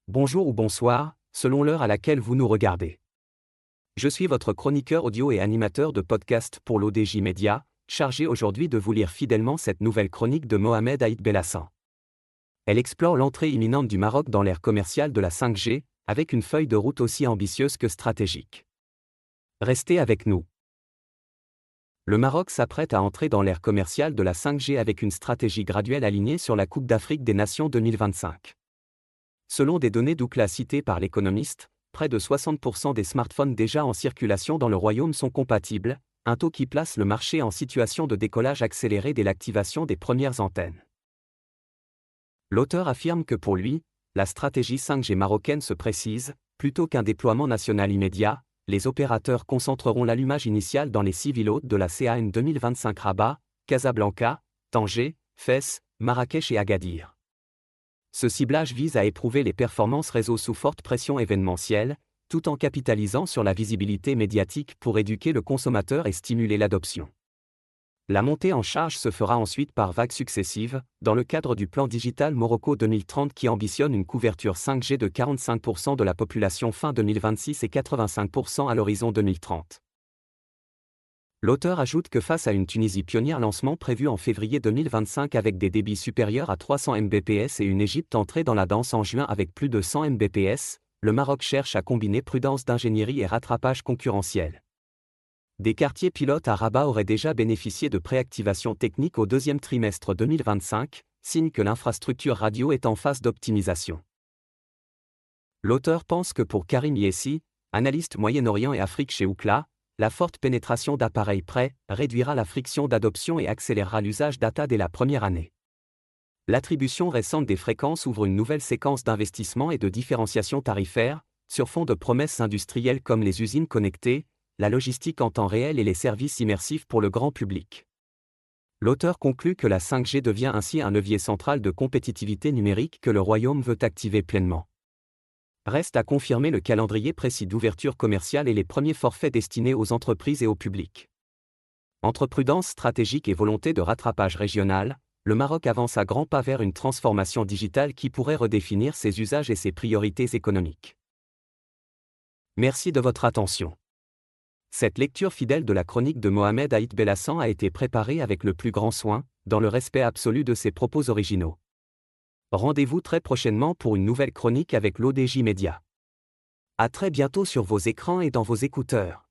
Bonjour ou bonsoir, selon l'heure à laquelle vous nous regardez. Je suis votre chroniqueur audio et animateur de podcast pour l'ODJ Média, chargé aujourd'hui de vous lire fidèlement cette nouvelle chronique de Mohamed Aït Belhassan. Elle explore l'entrée imminente du Maroc dans l'ère commerciale de la 5G, avec une feuille de route aussi ambitieuse que stratégique. Restez avec nous. Le Maroc s'apprête à entrer dans l'ère commerciale de la 5G avec une stratégie graduelle alignée sur la Coupe d'Afrique des Nations 2025. Selon des données d'Ookla citées par l'Économiste, près de 60% des smartphones déjà en circulation dans le royaume sont compatibles, un taux qui place le marché en situation de décollage accéléré dès l'activation des premières antennes. L'auteur affirme que pour lui, la stratégie 5G marocaine se précise, plutôt qu'un déploiement national immédiat, les opérateurs concentreront l'allumage initial dans les 6 villes hôtes de la CAN 2025 Rabat, Casablanca, Tanger, Fès, Marrakech et Agadir. Ce ciblage vise à éprouver les performances réseau sous forte pression événementielle, tout en capitalisant sur la visibilité médiatique pour éduquer le consommateur et stimuler l'adoption. La montée en charge se fera ensuite par vagues successives, dans le cadre du plan digital Morocco 2030 qui ambitionne une couverture 5G de 45% de la population fin 2026 et 85% à l'horizon 2030. L'auteur ajoute que face à une Tunisie pionnière lancement prévu en février 2025 avec des débits supérieurs à 300 Mbps et une Égypte entrée dans la danse en juin avec plus de 100 Mbps, le Maroc cherche à combiner prudence d'ingénierie et rattrapage concurrentiel. Des quartiers pilotes à Rabat auraient déjà bénéficié de préactivation technique au deuxième trimestre 2025, signe que l'infrastructure radio est en phase d'optimisation. L'auteur pense que pour Karim Yessi, analyste Moyen-Orient et Afrique chez Ookla, la forte pénétration d'appareils prêts réduira la friction d'adoption et accélérera l'usage data dès la première année. L'attribution récente des fréquences ouvre une nouvelle séquence d'investissement et de différenciation tarifaire, sur fond de promesses industrielles comme les usines connectées, la logistique en temps réel et les services immersifs pour le grand public. L'auteur conclut que la 5G devient ainsi un levier central de compétitivité numérique que le Royaume veut activer pleinement. Reste à confirmer le calendrier précis d'ouverture commerciale et les premiers forfaits destinés aux entreprises et au public. Entre prudence stratégique et volonté de rattrapage régional, le Maroc avance à grands pas vers une transformation digitale qui pourrait redéfinir ses usages et ses priorités économiques. Merci de votre attention. Cette lecture fidèle de la chronique de Mohamed Aït Belhassan a été préparée avec le plus grand soin, dans le respect absolu de ses propos originaux. Rendez-vous très prochainement pour une nouvelle chronique avec l'ODJ Média. À très bientôt sur vos écrans et dans vos écouteurs.